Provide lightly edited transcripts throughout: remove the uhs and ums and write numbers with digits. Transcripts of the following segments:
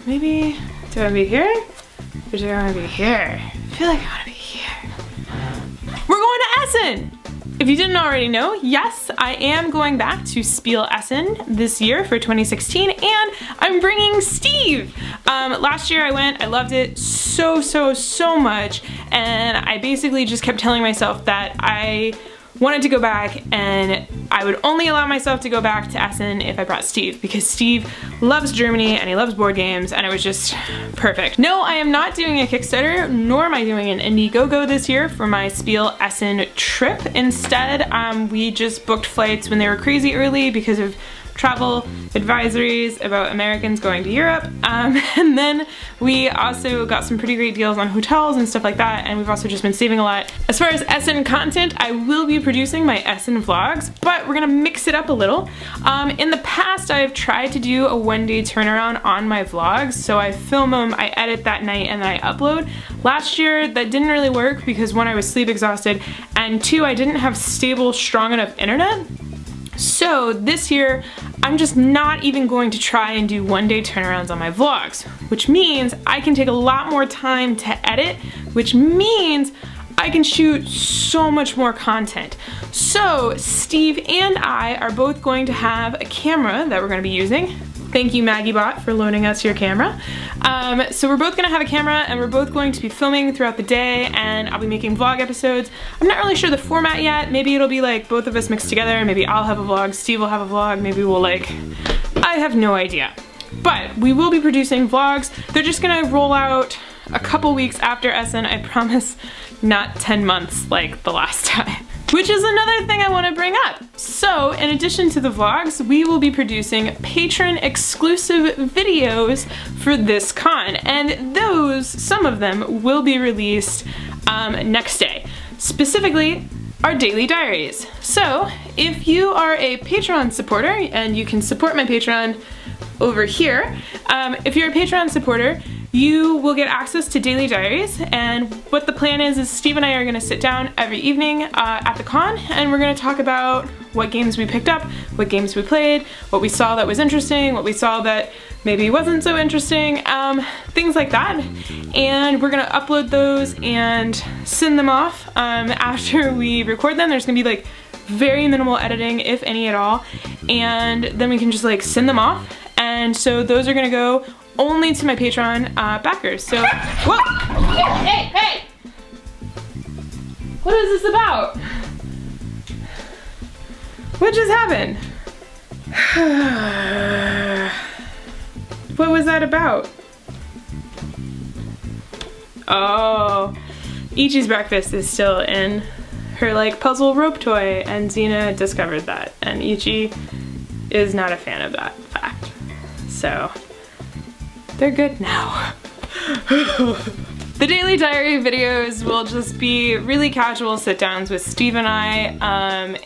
Maybe, do I want to be here? Or do I want to be here? I feel like I want to be here. We're going to Essen! If you didn't already know, yes, I am going back to Spiel Essen this year for 2016, and I'm bringing Steve. Last year I went, I loved it so much, and I basically just kept telling myself that I wanted to go back, and I would only allow myself to go back to Essen if I brought Steve, because Steve loves Germany and he loves board games, and it was just perfect. No, I am not doing a Kickstarter, nor am I doing an Indiegogo this year for my Spiel Essen trip. Instead, we just booked flights when they were crazy early because of travel advisories about Americans going to Europe, and then we also got some pretty great deals on hotels and stuff like that, and we've also just been saving a lot. As far as Essen content, I will be producing my Essen vlogs, but we're gonna mix it up a little. In the past, I've tried to do a one-day turnaround on my vlogs, so I film them, I edit that night, and then I upload. Last year, that didn't really work because one, I was sleep exhausted, and two, I didn't have stable, strong enough internet. So this year, I'm just not even going to try and do one-day turnarounds on my vlogs, which means I can take a lot more time to edit, which means I can shoot so much more content. So Steve and I are both going to have a camera that we're going to be using. Thank you, MaggieBot, for loaning us your camera. So we're both gonna have a camera, and we're both going to be filming throughout the day, and I'll be making vlog episodes. I'm not really sure the format yet. Maybe it'll be like both of us mixed together. Maybe I'll have a vlog, Steve will have a vlog, maybe we'll like, I have no idea. But we will be producing vlogs. They're just gonna roll out a couple weeks after Essen, I promise, not 10 months like the last time. Which is another thing I want to bring up. So in addition to the vlogs, we will be producing patron exclusive videos for this con, and those, some of them, will be released next day. Specifically, our daily diaries. So if you are a Patreon supporter, and you can support my Patreon over here, if you're a Patreon supporter, you will get access to daily diaries, and what the plan is Steve and I are going to sit down every evening at the con, and we're going to talk about what games we picked up, what games we played, what we saw that was interesting, what we saw that maybe wasn't so interesting, things like that. And we're going to upload those and send them off after we record them. There's going to be like very minimal editing, if any at all, and then we can just like send them off. And so those are going to go only to my Patreon backers. So, whoa! Hey! What is this about? What just happened? What was that about? Oh, Ichi's breakfast is still in her like puzzle rope toy, and Xena discovered that, and Ichi is not a fan of that fact. So they're good now. The daily diary videos will just be really casual sit downs with Steve and I,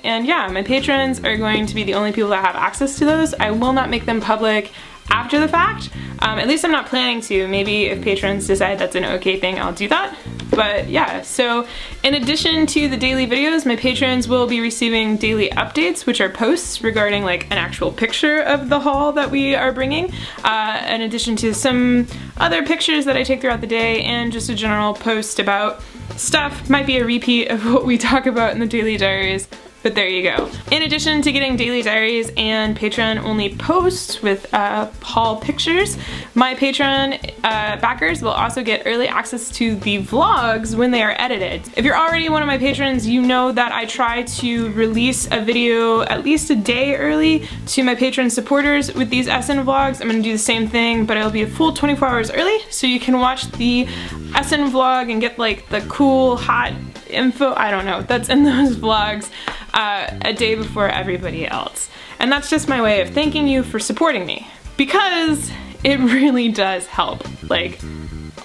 and yeah, my patrons are going to be the only people that have access to those. I will not make them public after the fact. At least I'm not planning to. Maybe if patrons decide that's an okay thing, I'll do that. But yeah, so in addition to the daily videos, my patrons will be receiving daily updates, which are posts regarding like an actual picture of the haul that we are bringing, in addition to some other pictures that I take throughout the day, and just a general post about stuff. Might be a repeat of what we talk about in the daily diaries, but there you go. In addition to getting daily diaries and Patreon-only posts with haul pictures, my Patreon backers will also get early access to the vlogs when they are edited. If you're already one of my patrons, you know that I try to release a video at least a day early to my patron supporters with these Essen vlogs. I'm gonna do the same thing, but it'll be a full 24 hours early, so you can watch the Essen vlog and get like the cool, hot info, I don't know, that's in those vlogs a day before everybody else. And that's just my way of thanking you for supporting me, because it really does help, like,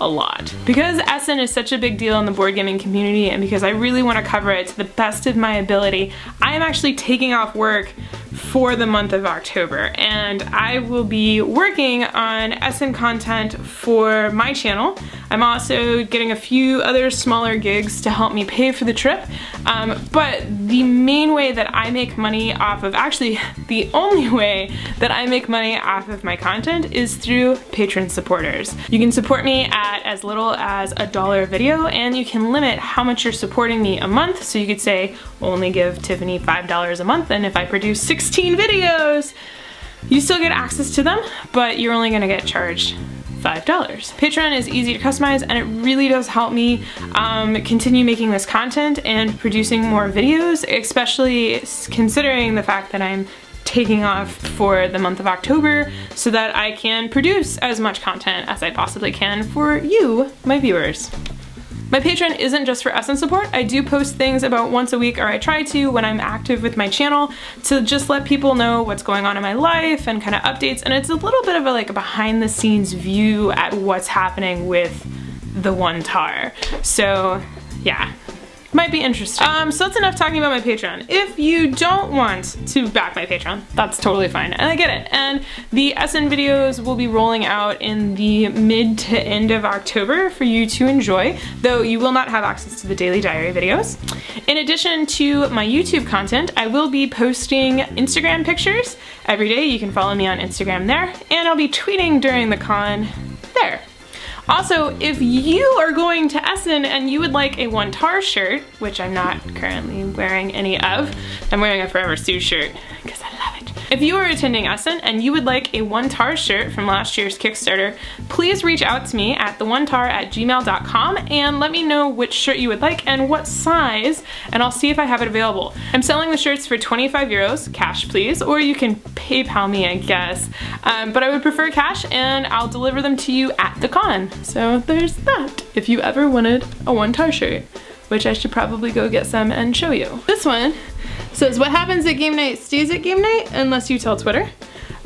a lot. Because Essen is such a big deal in the board gaming community, and because I really want to cover it to the best of my ability, I am actually taking off work for the month of October, and I will be working on Essen content for my channel. I'm also getting a few other smaller gigs to help me pay for the trip, but the main way that I make money off of, actually the only way that I make money off of my content is through patron supporters. You can support me at as little as $1 a video, and you can limit how much you're supporting me a month. So you could say, only give Tiffany $5 a month, and if I produce 16 videos, you still get access to them, but you're only gonna get charged $5. Patreon is easy to customize, and it really does help me continue making this content and producing more videos, especially considering the fact that I'm taking off for the month of October so that I can produce as much content as I possibly can for you, my viewers. My Patreon isn't just for Essen support. I do post things about once a week, or I try to when I'm active with my channel, to just let people know what's going on in my life and kind of updates, and it's a little bit of a behind the scenes view at what's happening with TheOneTAR. So yeah, might be interesting. So that's enough talking about my Patreon. If you don't want to back my Patreon, that's totally fine, and I get it. And the Essen videos will be rolling out in the mid to end of October for you to enjoy, though you will not have access to the daily diary videos. In addition to my YouTube content, I will be posting Instagram pictures every day. You can follow me on Instagram there, and I'll be tweeting during the con there. Also, if you are going to Essen and you would like a TheOneTAR shirt, which I'm not currently wearing any of, I'm wearing a Forever Sue shirt because I love it. If you are attending Essen and you would like a TheOneTAR shirt from last year's Kickstarter, please reach out to me at TheOneTAR@gmail.com and let me know which shirt you would like and what size, and I'll see if I have it available. I'm selling the shirts for 25 euros, cash please, or you can PayPal me, I guess. But I would prefer cash, and I'll deliver them to you at the con. So there's that. If you ever wanted a TheOneTAR shirt, which I should probably go get some and show you. This one says, what happens at game night stays at game night unless you tell Twitter.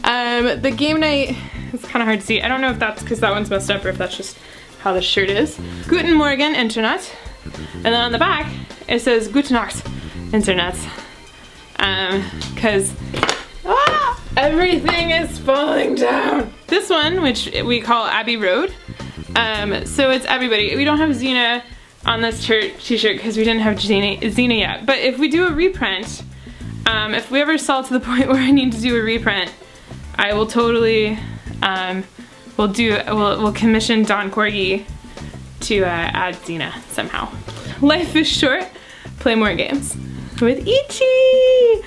The game night, it's kind of hard to see. I don't know if that's because that one's messed up or if that's just how the shirt is. Guten Morgen, Internet. And then on the back, it says Gute Nacht, Internet. Cause everything is falling down. This one, which we call Abbey Road. So it's everybody. We don't have Xena on this t-shirt because we didn't have Xena yet. But if we do a reprint, if we ever sell to the point where I need to do a reprint, I will totally, we'll commission Don Corgi to add Xena somehow. Life is short, play more games with Ichi!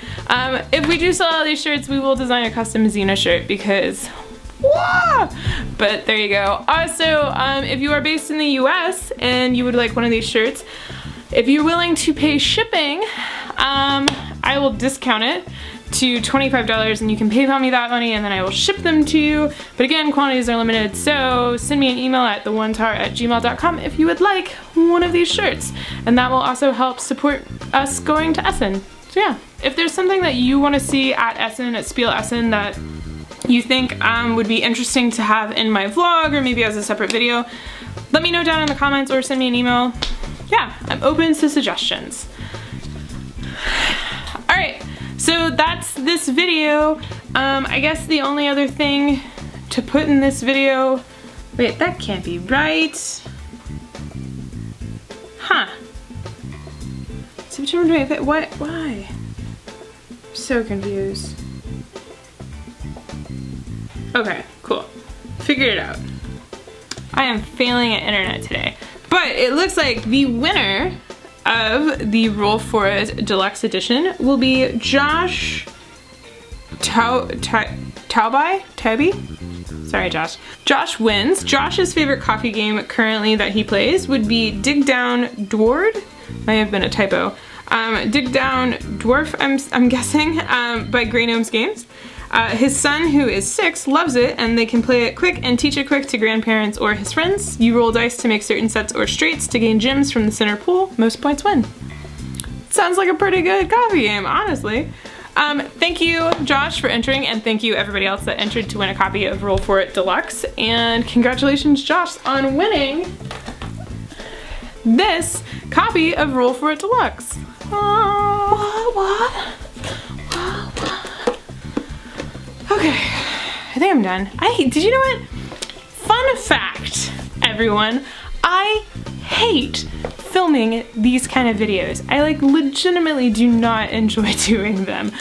If we do sell all these shirts, we will design a custom Xena shirt because, whoa! But there you go. Also, if you are based in the US and you would like one of these shirts, if you're willing to pay shipping, I will discount it to $25 and you can PayPal me that money and then I will ship them to you. But again, quantities are limited, so send me an email at TheOneTAR@gmail.com if you would like one of these shirts. And that will also help support us going to Essen. So yeah, if there's something that you want to see at Essen, at Spiel Essen, that you think would be interesting to have in my vlog or maybe as a separate video, let me know down in the comments or send me an email. Yeah, I'm open to suggestions. Alright, so that's this video. I guess the only other thing to put in this video, wait, that can't be right. Huh. September 25th, what, why? I'm so confused. Okay, cool. Figured it out. I am failing at internet today. But it looks like the winner of the Roll For It Deluxe Edition will be Josh Tauby? Sorry, Josh. Josh wins. Josh's favorite coffee game currently that he plays would be Dig Down Dward. Might have been a typo. Dig Down Dwarf, I'm guessing, by Grey Gnomes Games. His son, who is 6, loves it, and they can play it quick and teach it quick to grandparents or his friends. You roll dice to make certain sets or straights to gain gems from the center pool. Most points win. Sounds like a pretty good coffee game, honestly. Thank you, Josh, for entering, and thank you everybody else that entered to win a copy of Roll For It Deluxe. And congratulations, Josh, on winning this copy of Roll For It Deluxe. What? Okay, I think I'm done. Did you know what? Fun fact, everyone, I hate filming these kind of videos. I like legitimately do not enjoy doing them.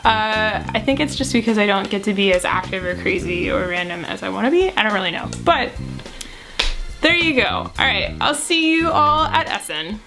I think it's just because I don't get to be as active or crazy or random as I want to be. I don't really know, but there you go. All right, I'll see you all at Essen.